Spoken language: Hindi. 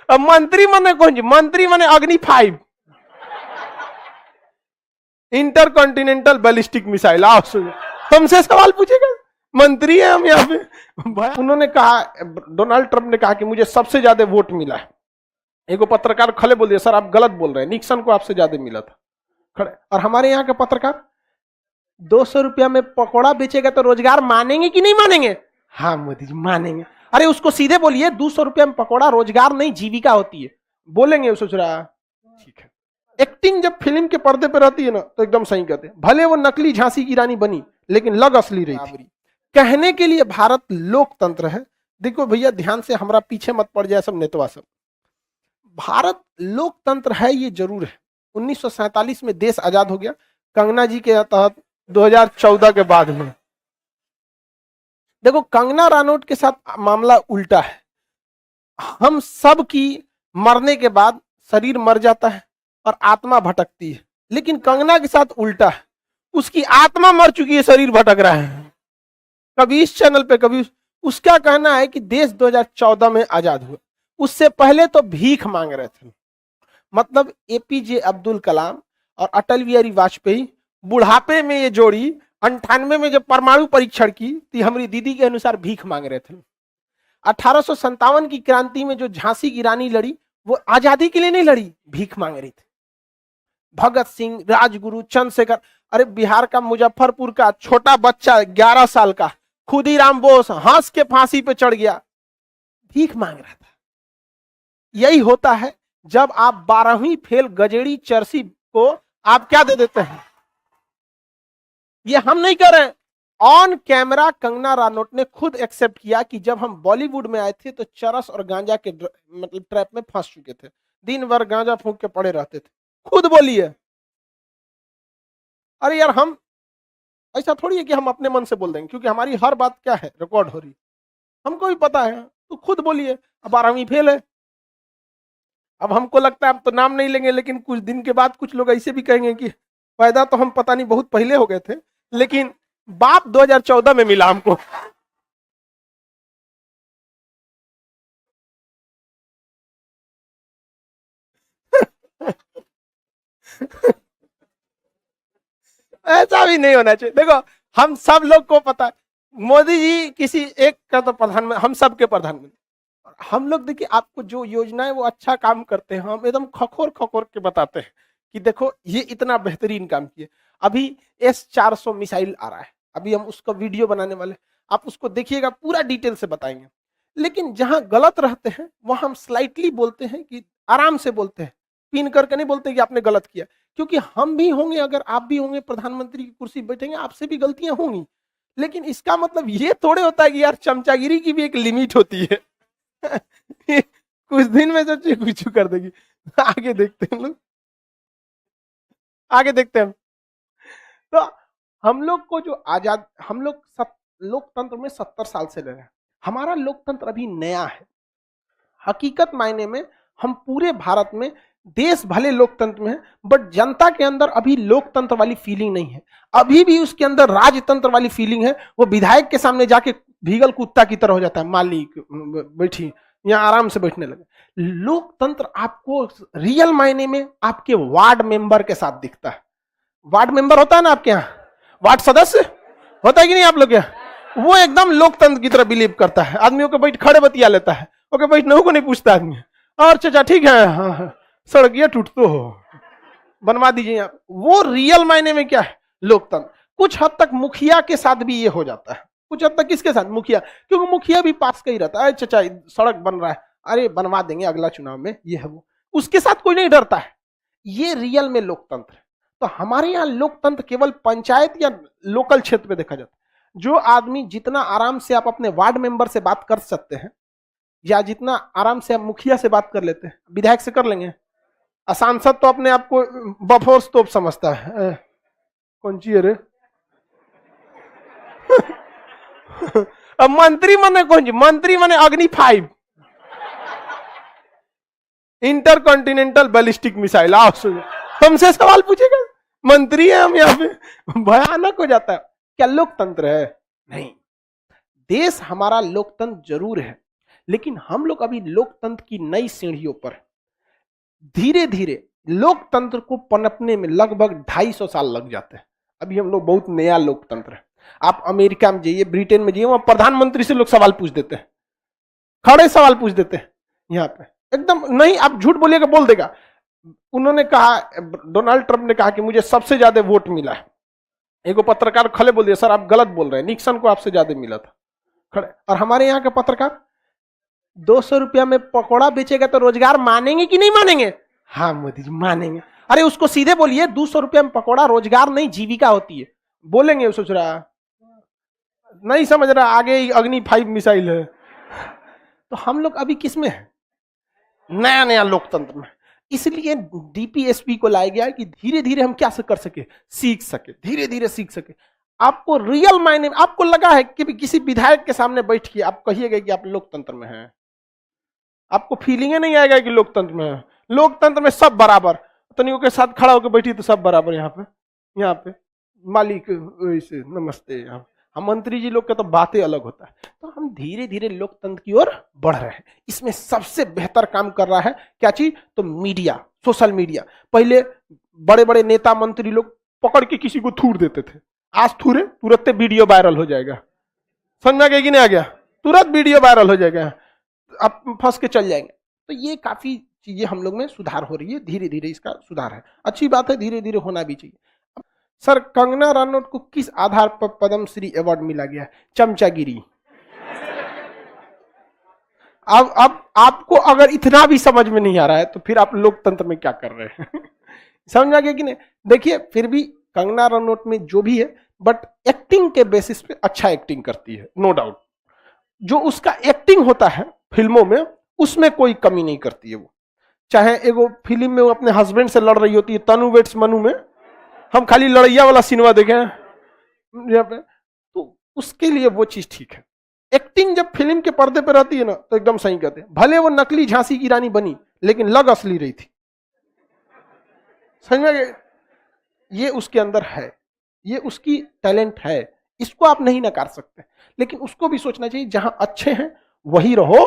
अब मंत्री माने कौन जी? मंत्री माने अग्नि 5 इंटरकॉन्टिनेंटल बैलिस्टिक मिसाइल। आओ तुमसे सवाल पूछेगा, मंत्री है हम यहाँ पे। उन्होंने कहा, डोनाल्ड ट्रंप ने कहा कि मुझे सबसे ज्यादा वोट मिला है। एक पत्रकार खड़े बोल दिया, सर आप गलत बोल रहे हैं, निक्सन को आपसे ज्यादा मिला था। खड़े। और हमारे यहाँ के पत्रकार 200 रुपया में पकौड़ा बेचेगा तो रोजगार मानेंगे कि नहीं मानेंगे? हाँ मोदी जी मानेंगे। अरे उसको सीधे बोलिए 200 रुपया में पकौड़ा रोजगार नहीं जीविका होती है, बोलेंगे वो सोच रहा ठीक है। एक्टिंग जब फिल्म के पर्दे पर रहती है ना तो एकदम सही कहते हैं, भले वो नकली झांसी की रानी बनी लेकिन लग असली रही थी। कहने के लिए भारत लोकतंत्र है। देखो भैया ध्यान से, हमारा पीछे मत पड़ जाए सब नेतवा सब। भारत लोकतंत्र है ये जरूर है। 1947 में देश आजाद हो गया कंगना जी के तहत, 2014 के बाद में। देखो कंगना रानौत के साथ मामला उल्टा है। हम सब की मरने के बाद शरीर मर जाता है और आत्मा भटकती है, लेकिन कंगना के साथ उल्टा है, उसकी आत्मा मर चुकी है, शरीर भटक रहा है। कभी इस चैनल पे कभी उसका कहना है कि देश 2014 में आजाद हुआ, उससे पहले तो भीख मांग रहे थे। मतलब एपीजे अब्दुल कलाम और अटल बिहारी वाजपेयी बुढ़ापे में ये जोड़ी 98 में जब परमाणु परीक्षण की तो हमारी दीदी के अनुसार भीख मांग रहे थे। 1857 की क्रांति में जो झांसी की रानी लड़ी वो आजादी के लिए नहीं लड़ी, भीख मांग रही थी। भगत सिंह, राजगुरु, चंद्रशेखर, अरे बिहार का मुजफ्फरपुर का छोटा बच्चा 11 साल का खुदीराम बोस हंस के फांसी पे चढ़ गया, भीख मांग रहा था। यही होता है जब आप 12वीं फेल गजेड़ी चरसी को आप क्या दे देते हैं। ये हम नहीं कर रहे हैं, ऑन कैमरा कंगना रानौत ने खुद एक्सेप्ट किया कि जब हम बॉलीवुड में आए थे तो चरस और गांजा के मतलब ट्रैप में फंस चुके थे, दिन भर गांजा फूंक के पड़े रहते थे, खुद बोली है। अरे यार हम ऐसा थोड़ी है कि हम अपने मन से बोल देंगे, क्योंकि हमारी हर बात क्या है रिकॉर्ड हो रही, हमको भी पता है। तो खुद बोलिए, अब 12वीं फेल है। अब हमको लगता है अब तो नाम नहीं लेंगे, लेकिन कुछ दिन के बाद कुछ लोग ऐसे भी कहेंगे कि पैदा तो हम पता नहीं बहुत पहले हो गए थे, लेकिन बाप 2014 में मिला हमको। ऐसा भी नहीं होना चाहिए। देखो हम सब लोग को पता है मोदी जी किसी एक का तो प्रधानमंत्री, हम सब के प्रधानमंत्री। हम लोग देखिए आपको जो योजना है वो अच्छा काम करते हैं, हम एकदम खखोर खखोर के बताते हैं कि देखो ये इतना बेहतरीन काम किए। अभी S-400 मिसाइल आ रहा है, अभी हम उसका वीडियो बनाने वाले, आप उसको देखिएगा, पूरा डिटेल से बताएंगे। लेकिन जहां गलत रहते हैं वहां हम स्लाइटली बोलते हैं, कि आराम से बोलते हैं, पिन करके नहीं बोलते कि आपने गलत किया, क्योंकि हम भी होंगे, अगर आप भी होंगे प्रधानमंत्री की कुर्सी बैठेंगे, आपसे भी गलतियां होंगी। लेकिन इसका मतलब ये थोड़े होता है कि यार चमचागिरी की भी एक लिमिट होती है। कुछ दिन में सच्ची कुछ कर देगी। आगे देखते हैं लोग, आगे देखते हैं। तो हम लोग को जो आजाद, हम लोग लोकतंत्र में 70 साल से रह रहे हैं। हमारा लोकतंत्र अभी नया है। हकीकत मायने में हम पूरे भारत में, देश भले लोकतंत्र में है, बट जनता के अंदर अभी लोकतंत्र वाली फीलिंग नहीं है। अभी भी उसके अंदर राजतंत्र वाली फीलिंग है। वो विधायक के सामने जाके भीगल कुत्ता की तरह हो जाता है, मालिक बैठी यहाँ आराम से बैठने लगे। लोकतंत्र आपको रियल मायने में आपके वार्ड मेंबर के साथ दिखता है। वार्ड मेंबर होता है ना आपके यहाँ, वार्ड सदस्य होता है कि नहीं आप लोग यहाँ, वो एकदम लोकतंत्र की तरह बिलीव करता है। आदमियों को बैठ खड़े बतिया लेता है, ओके बैठने को नहीं पूछता आदमी। और चाचा ठीक है, हाँ सड़किया टूट तो हो, बनवा दीजिए यहाँ। वो रियल मायने में क्या है लोकतंत्र। कुछ हद तक मुखिया के साथ भी ये हो जाता है, कुछ हद तक किसके साथ, मुखिया, क्योंकि मुखिया भी पास का ही रहता है। चाचा सड़क बन रहा है, अरे बनवा देंगे अगला चुनाव में, ये है वो, उसके साथ कोई नहीं डरता है। ये रियल में लोकतंत्र है। तो हमारे यहाँ लोकतंत्र केवल पंचायत या लोकल क्षेत्र में देखा जाता है। जो आदमी जितना आराम से आप अपने वार्ड मेंबर से बात कर सकते हैं, या जितना आराम से आप मुखिया से बात कर लेते हैं, विधायक से कर लेंगे। सांसद तो अपने आप को बफोर्स तोप समझता है, कौन ची अरे अब मंत्री माने कौन जी? मंत्री माने अग्नि 5 इंटरकॉन्टिनेंटल बैलिस्टिक मिसाइल। आओ तुमसे सवाल पूछेगा, मंत्री है हम यहाँ पे, भयानक हो जाता है। क्या लोकतंत्र है? नहीं। देश हमारा लोकतंत्र जरूर है, लेकिन हम लोग अभी लोकतंत्र की नई सीढ़ियों पर, धीरे धीरे लोकतंत्र को पनपने में लगभग 250 साल लग जाते हैं। अभी हम लोग बहुत नया लोकतंत्र है। आप अमेरिका में जाइए, ब्रिटेन में जाइए, वहां प्रधानमंत्री से लोग सवाल पूछ देते हैं, खड़े सवाल पूछ देते हैं। यहाँ पे एकदम नहीं, आप झूठ बोलिएगा बोल देगा। उन्होंने कहा, डोनाल्ड ट्रंप ने कहा कि मुझे सबसे ज्यादा वोट मिला है। एगो पत्रकार खड़े बोल दिया, सर आप गलत बोल रहे हैं, निक्सन को आपसे ज्यादा मिला था। खड़े। और हमारे यहाँ के पत्रकार 200 रुपया में पकौड़ा बेचेगा तो रोजगार मानेंगे कि नहीं मानेंगे? हाँ मोदी जी मानेंगे। अरे उसको सीधे बोलिए 200 रुपया में पकौड़ा रोजगार नहीं जीविका होती है। बोलेंगे, सोच रहा नहीं समझ रहा, आगे अग्नि 5 मिसाइल है। तो हम लोग अभी किस में है? नया नया लोकतंत्र में। इसलिए डीपीएसपी को लाया गया है कि धीरे धीरे हम क्या कर सके, सीख सके, धीरे धीरे सीख सके। आपको रियल मायने में आपको लगा है कि किसी विधायक के सामने बैठ के आप कहिएगा कि आप लोकतंत्र में हैं, आपको फीलिंग नहीं आएगा कि लोकतंत्र में है। लोकतंत्र में सब बराबर, तनियों के साथ खड़ा होकर बैठी तो सब बराबर। यहाँ पे मालिक वैसे नमस्ते, यहाँ हम मंत्री जी लोग के तो बातें अलग होता है। तो हम धीरे धीरे लोकतंत्र की ओर बढ़ रहे हैं। इसमें सबसे बेहतर काम कर रहा है क्या चीज? तो मीडिया, सोशल मीडिया। पहले बड़े बड़े नेता मंत्री लोग पकड़ के किसी को थूर देते थे, आज थूरे तुरंत वीडियो वायरल हो जाएगा। समझ में आ गया कि नहीं आ गया? तुरंत वीडियो वायरल हो जाएगा, आप फंस के चल जाएंगे। तो ये काफी चीजें हम लोग में सुधार हो रही है, धीरे धीरे इसका सुधार है, अच्छी बात है, धीरे धीरे होना भी चाहिए। सर कंगना रनौत को किस आधार पर पद्मश्री अवार्ड मिला गया? चमचागिरी। अब आपको अगर इतना भी समझ में नहीं आ रहा है तो फिर आप लोकतंत्र में क्या कर रहे हैं? समझ आ गया कि नहीं? देखिए फिर भी कंगना रनौत में जो भी है, बट एक्टिंग के बेसिस पे अच्छा एक्टिंग करती है, नो डाउट। जो उसका एक्टिंग होता है फिल्मों में, उसमें कोई कमी नहीं करती है वो। चाहे एगो फिल्म में वो अपने हस्बैंड से लड़ रही होती है, तनु वेट्स मनु में, हम खाली लड़ैया वाला सिनेमा देखे यहाँ पे, तो उसके लिए वो चीज ठीक है। एक्टिंग जब फिल्म के पर्दे पे रहती है ना तो एकदम सही कहते हैं। भले वो नकली झांसी की रानी बनी लेकिन लग असली रही थी। समझ में? ये उसके अंदर है, ये उसकी टैलेंट है, इसको आप नहीं नकार सकते। लेकिन उसको भी सोचना चाहिए जहां अच्छे हैं वही रहो,